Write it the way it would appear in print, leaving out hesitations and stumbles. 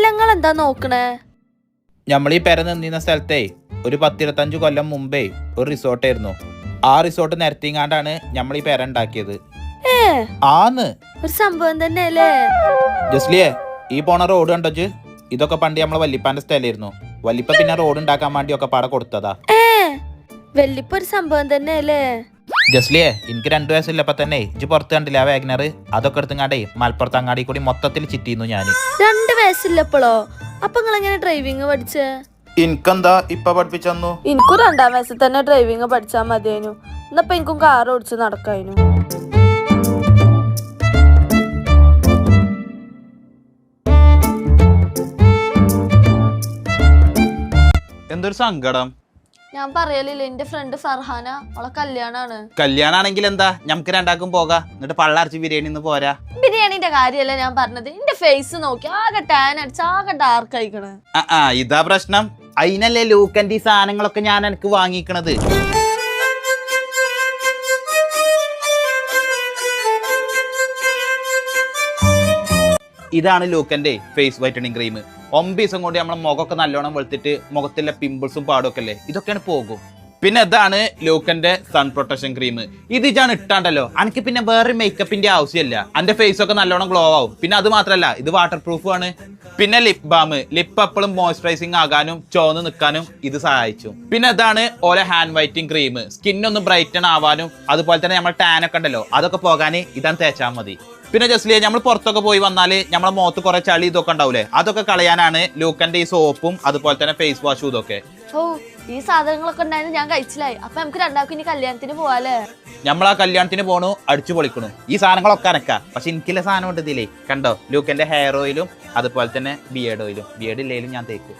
അല്ല നിങ്ങൾ എന്താ നോക്കണേ? നമ്മളീ പെര നിന്നിരുന്ന സ്ഥലത്തെ ഒരു 10-25 കൊല്ലം മുമ്പേ ഒരു റിസോർട്ടായിരുന്നു. ആ റിസോർട്ട് നിരത്തിങ്ങാണ്ടാണ് നമ്മൾ ഈ പെര ഉണ്ടാക്കിയത്. ആന്ന് ഒരു സംഭവം തന്നെ അല്ലേ? ജസ്ലിയെ, ഈ പോണ റോഡ് കണ്ടോച്ച്? ഇതൊക്കെ പണ്ട് നമ്മളെ വല്ലിപ്പാന്റെ സ്ഥലമായിരുന്നു. വല്ലിപ്പ പിന്നെ റോഡ് ഉണ്ടാക്കാൻ വേണ്ടി ഒക്കെ പാടെ കൊടുത്തതാ. വല്ലിപ്പ ഒരു സംഭവം തന്നെ അല്ലേ? ജസ്ലിയെ, എനിക്ക് 2 വയസ്സില്ലപ്പോ തന്നെ ഇജ്ജ് പുറത്ത് കണ്ടില്ല ആ വാഗ്നർ? അതൊക്കെ എടുത്തുങ്ങാണ്ടേ മലപ്പുറത്ത് അങ്ങാടി കൂടി മൊത്തത്തിൽ ചിറ്റിന്നു ഞാൻ. 2 വയസ്സില്ലപ്പോഴോ? അപ്പൊ നിങ്ങൾ എങ്ങനെ ഡ്രൈവിംഗ് പഠിച്ചേ? എനിക്കെന്താ ഇപ്പൊ പഠിപ്പിച്ചു? എനിക്കും 2-ാം വയസ്സിൽ തന്നെ ഡ്രൈവിംഗ് പഠിച്ചാ മതിയായിരുന്നു. എന്നപ്പോ എനിക്കും കാർ ഓടിച്ച് നടക്കായിരുന്നു. എന്തൊരു സങ്കടം. ഞാൻ പറയലില്ല, എന്റെ ഫ്രണ്ട് ഫർഹാന, അവളെ കല്യാണാണ്. കല്യാണാണെങ്കിൽ എന്താ, നമുക്ക് രണ്ടാക്കും പോകാം. എന്നിട്ട് പള്ളറച്ച് ബിരിയാണി ഒന്ന് പോരാ. ബിരിയാണിന്റെ കാര്യല്ല ഞാൻ പറഞ്ഞത്. എന്റെ ഫേസ് നോക്കി ആകെ ടാൻ അടിച്ച് ആകെ ഡാർക്ക് ആയിക്കണ്. ഇതാ പ്രശ്നം. അതിനല്ലേ ലൂക്കന്റെ ഈ സാധനങ്ങളൊക്കെ ഞാൻ എനിക്ക് വാങ്ങിക്കണത്. ഇതാണ് ലൂക്കന്റെ ഫേസ് വൈറ്റനിങ് ക്രീം. 9 ദിവസം കൊണ്ട് നമ്മളെ മുഖമൊക്കെ നല്ലോണം വെളുത്തിട്ട് മുഖത്തിലെ പിമ്പിൾസും പാടൊക്കെ അല്ലേ, ഇതൊക്കെയാണ് പോകും. പിന്നെ ഇതാണ് ലൂക്കന്റെ സൺ പ്രൊട്ടക്ഷൻ ക്രീം. ഇത് ഞാൻ ഇട്ടാണ്ടല്ലോ എനിക്ക് പിന്നെ വേറെ മേക്കപ്പിന്റെ ആവശ്യമില്ല. എന്റെ ഫേസ് ഒക്കെ നല്ലോണം ഗ്ലോ ആവും. പിന്നെ അത് മാത്രല്ല, ഇത് വാട്ടർ പ്രൂഫ് ആണ്. പിന്നെ ലിപ് ബാം, ലിപ്പ് എപ്പോഴും മോയ്സ്ചറൈസിങ് ആകാനും ചോന്ന് നിൽക്കാനും ഇത് സഹായിച്ചു. പിന്നെ ഇതാണ് ഓരോ ഹാൻഡ് വൈറ്റിംഗ് ക്രീം. സ്കിന്നൊന്ന് ബ്രൈറ്റൺ ആവാനും അതുപോലെ തന്നെ നമ്മൾ ടാൻ ഒക്കെ ഉണ്ടല്ലോ അതൊക്കെ പോകാൻ ഇതാണ് തേച്ചാൽ മതി. പിന്നെ ജസ്ലിയെ, നമ്മൾ പുറത്തൊക്കെ പോയി വന്നാല് നമ്മളെ മുഖത്ത് കുറെ ചളി ഇതൊക്കെ ഉണ്ടാവൂലേ, അതൊക്കെ കളയാനാണ് ലൂക്കന്റെ ഈ സോപ്പും അതുപോലെ തന്നെ ഫേസ് വാഷും ഇതൊക്കെ. ഈ സാധനങ്ങളൊക്കെ ഉണ്ടായിരുന്നു ഞാൻ കഴിച്ചില്ലായി. അപ്പൊ നമുക്ക് രണ്ടാക്കും ഇനി കല്യാണത്തിന് പോവാല്ലേ? നമ്മൾ ആ കല്യാണത്തിന് പോണു, അടിച്ചു പൊളിക്കണു. ഈ സാധനങ്ങളൊക്കെ അനക്കാ. പക്ഷെ എനിക്കുള്ള സാധനം ഉണ്ട് ഇതിലേ, കണ്ടോ? ലൂക്കന്റെ ഹെയർ ഓയിലും അതുപോലെ തന്നെ ബിയേർഡ് ഓയിലും. ബിയേർഡ് ഇല്ലേലും ഞാൻ തേക്കും.